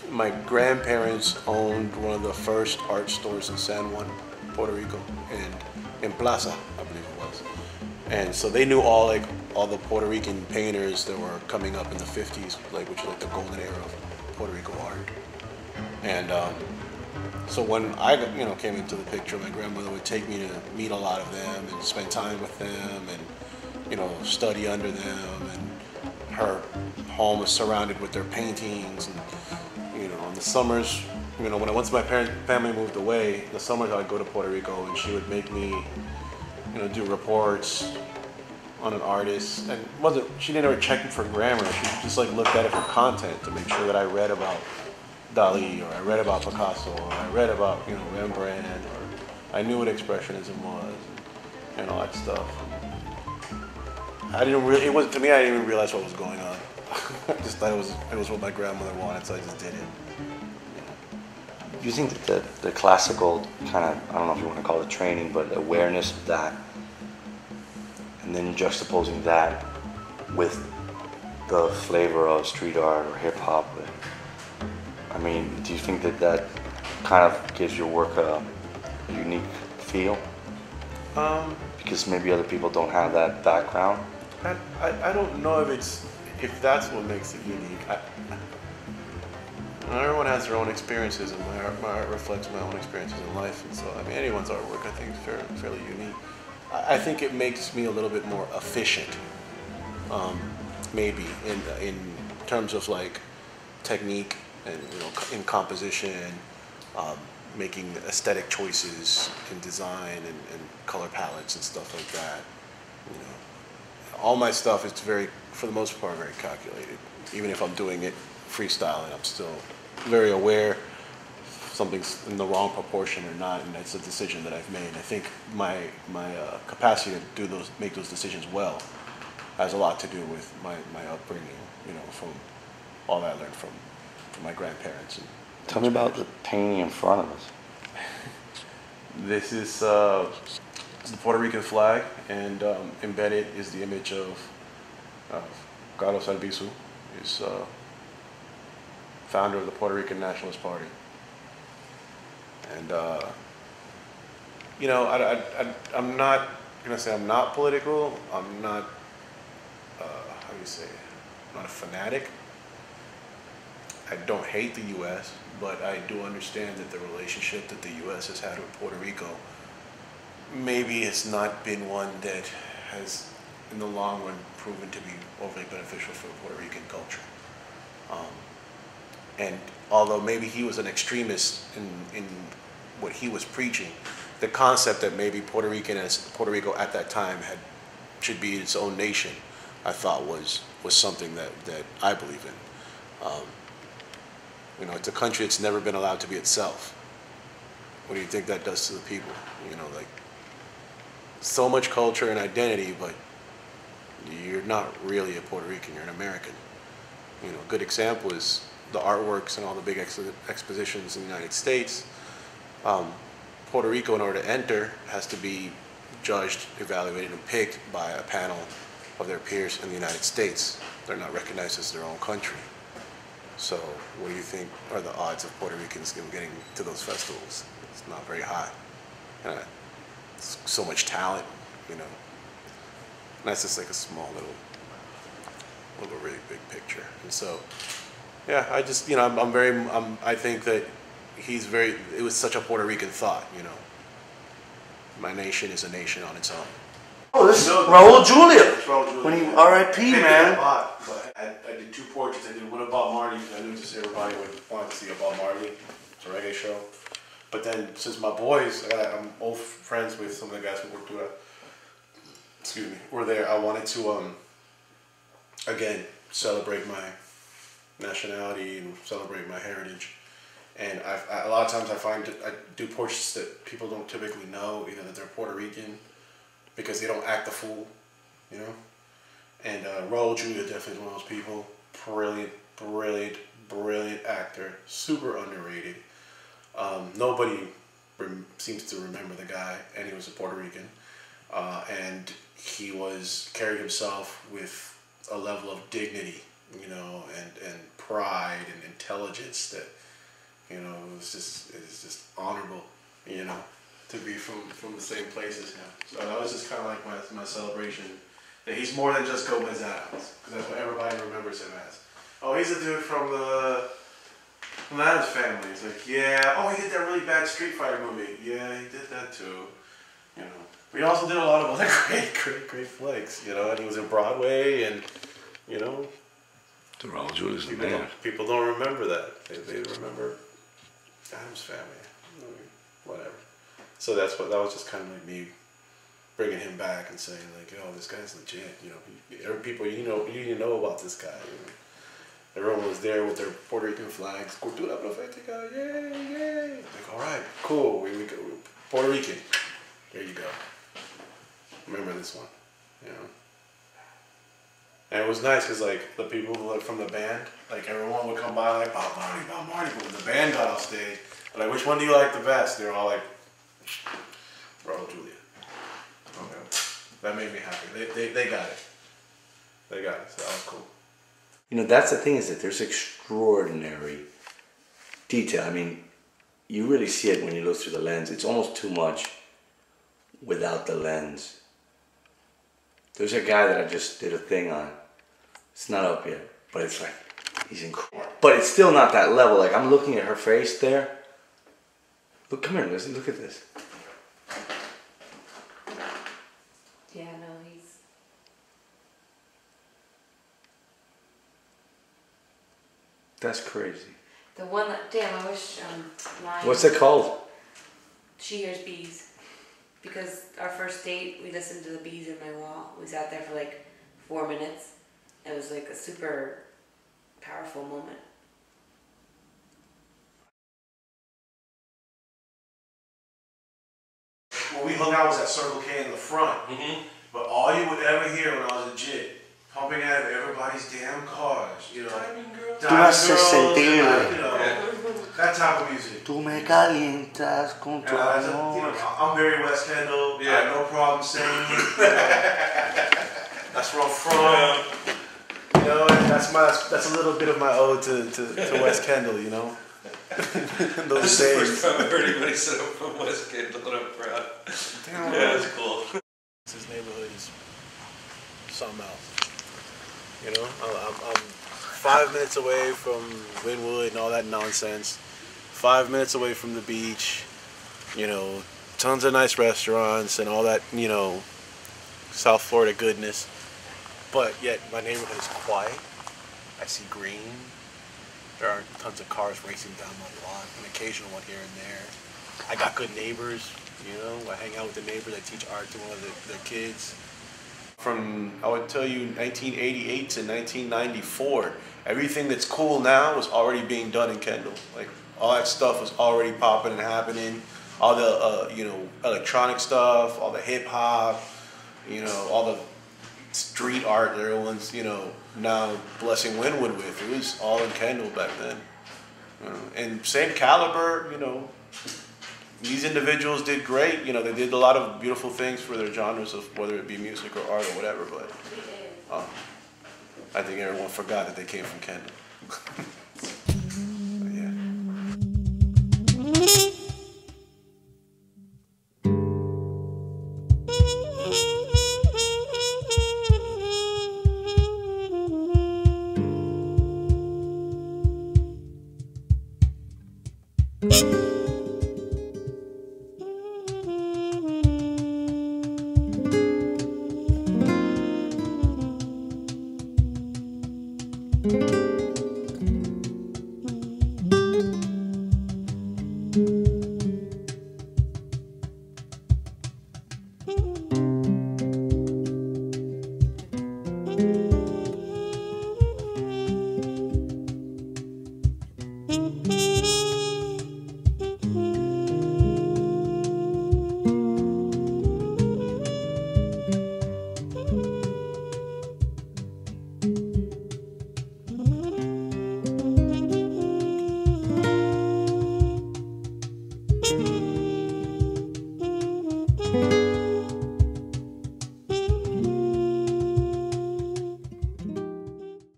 My grandparents owned one of the first art stores in San Juan, Puerto Rico, and in Plaza, I believe it was. And so they knew all the Puerto Rican painters that were coming up in the 50s, like which is like the golden era of Puerto Rico art. And so when I came into the picture, my grandmother would take me to meet a lot of them and spend time with them and study under them. And her home was surrounded with their paintings. And in the summers, when once my family moved away, in the summers I'd go to Puerto Rico and she would make me do reports on an artist. And she didn't ever check it for grammar. She just like looked at it for content to make sure that I read about Dali, or I read about Picasso, or I read about Rembrandt, or I knew what expressionism was, and all that stuff. I didn't really. It was to me. I didn't even realize what was going on. I just thought it was what my grandmother wanted, so I just did it. Do you think that the classical kind of, I don't know if you want to call it training, but awareness of that, and then juxtaposing that with the flavor of street art or hip hop, I mean, do you think that kind of gives your work a unique feel? Because maybe other people don't have that background. I don't know if that's what makes it unique. Everyone has their own experiences, and my art reflects my own experiences in life. And so, I mean, anyone's artwork, I think, is fairly unique. I think it makes me a little bit more efficient, maybe in terms of like technique and in composition, making aesthetic choices in design and color palettes and stuff like that. All my stuff is for the most part, very calculated. Even if I'm doing it freestyling, I'm still very aware if something's in the wrong proportion or not, and that's a decision that I've made. I think my capacity to make those decisions well has a lot to do with my upbringing. From all that I learned from my grandparents. Tell me about the painting in front of us. This is the Puerto Rican flag, and embedded is the image of Carlos Albizu, who's founder of the Puerto Rican Nationalist Party. And I'm not gonna say I'm not political. I'm not how do you say it? I'm not a fanatic. I don't hate the U.S., but I do understand that the relationship that the U.S. has had with Puerto Rico maybe has not been one that has, in the long run, proven to be overly beneficial for the Puerto Rican culture. And although maybe he was an extremist in what he was preaching, the concept that maybe Puerto Rico at that time should be its own nation, I thought was something that I believe in. It's a country that's never been allowed to be itself. What do you think that does to the people? Like so much culture and identity, but you're not really a Puerto Rican, you're an American. A good example is the artworks and all the big expositions in the United States. Puerto Rico, in order to enter, has to be judged, evaluated, and picked by a panel of their peers in the United States. They're not recognized as their own country. So what do you think are the odds of Puerto Ricans getting to those festivals? It's not very high. So much talent, And that's just like a small little really big picture. And so, yeah, I just, I think that it was such a Puerto Rican thought, My nation is a nation on its own. Oh, this is Raul Julia. When he R.I.P. man. I did two portraits. I did one of Bob Marley because I knew just everybody would want to see a Bob Marley. It's a reggae show. But then since my boys, I'm old friends with some of the guys who worked with, were there. I wanted to again celebrate my nationality and celebrate my heritage. And a lot of times I find I do portraits that people don't typically know, either that they're Puerto Rican, because they don't act the fool, And Raul Julia definitely is one of those people. Brilliant actor, super underrated. Nobody seems to remember the guy, and he was a Puerto Rican. And he carried himself with a level of dignity you know, and pride and intelligence that, you know, it's just honorable, you know, to be from the same place as him. So that was just kind of like my celebration that he's more than just Gomez Adams, because that's what everybody remembers him as. Oh, he's a dude from the Adams family. It's like, yeah, oh, he did that really bad Street Fighter movie. Yeah, he did that too, you know. But he also did a lot of other great flicks, you know, and he was in Broadway, and, you know, Raul Julia's the man. People don't remember that. They remember Adams family, whatever. So that was just kind of like me bringing him back and saying like, oh, this guy's legit. You know, people you know about this guy. You know? Everyone was there with their Puerto Rican flags. Cultura profética, yay, yay. Like, all right, cool. We go. Puerto Rican. There you go. Remember this one, you know. And it was nice because like the people from the band, like everyone would come by like Bob Marley. But when the band got off stage, like, which one do you like the best? They're all like, Raul Julia. Okay, that made me happy. They got it. They got it. So that was cool. You know, that's the thing, is that there's extraordinary detail. I mean, you really see it when you look through the lens. It's almost too much without the lens. There's a guy that I just did a thing on. It's not up yet, but it's like, he's incredible. But it's still not that level. Like, I'm looking at her face there. Look, come here, Leslie, look at this. Yeah, no, he's... That's crazy. The one that, damn, I wish mine... What's it called? She Hears Bees. Because our first date, we listened to the bees in my wall. We sat there for like 4 minutes. It was like a super powerful moment. When we hung out was at Circle K in the front. Mm-hmm. But all you would ever hear when I was a jit, pumping out of everybody's damn cars, you know. Tú me haces sentir. That type of music. Tú me calientas con tu amor. I'm very West Kendall. Yeah. I have no problem saying it. That's where I'm from. You know, and that's a little bit of my ode to West Kendall, you know. Those days. This is the first time I heard anybody say I'm from West Kendall, and I'm proud. Damn, yeah, it's cool. His neighborhood is something else. You know, I'm 5 minutes away from Wynwood and all that nonsense. 5 minutes away from the beach. You know, tons of nice restaurants and all that, you know, South Florida goodness. But yet my neighborhood is quiet. I see green. There aren't tons of cars racing down my block. An occasional one here and there. I got good neighbors. You know, I hang out with the neighbors. I teach art to one of their kids. From, I would tell you, 1988 to 1994, everything that's cool now was already being done in Kendall. Like, all that stuff was already popping and happening. All the, you know, electronic stuff, all the hip hop, you know, all the street art that everyone's, you know, now blessing Wynwood with. It was all in Kendall back then. You know, and same caliber, you know. These individuals did great. You know, they did a lot of beautiful things for their genres of whether it be music or art or whatever. But I think everyone forgot that they came from Kendall. But yeah.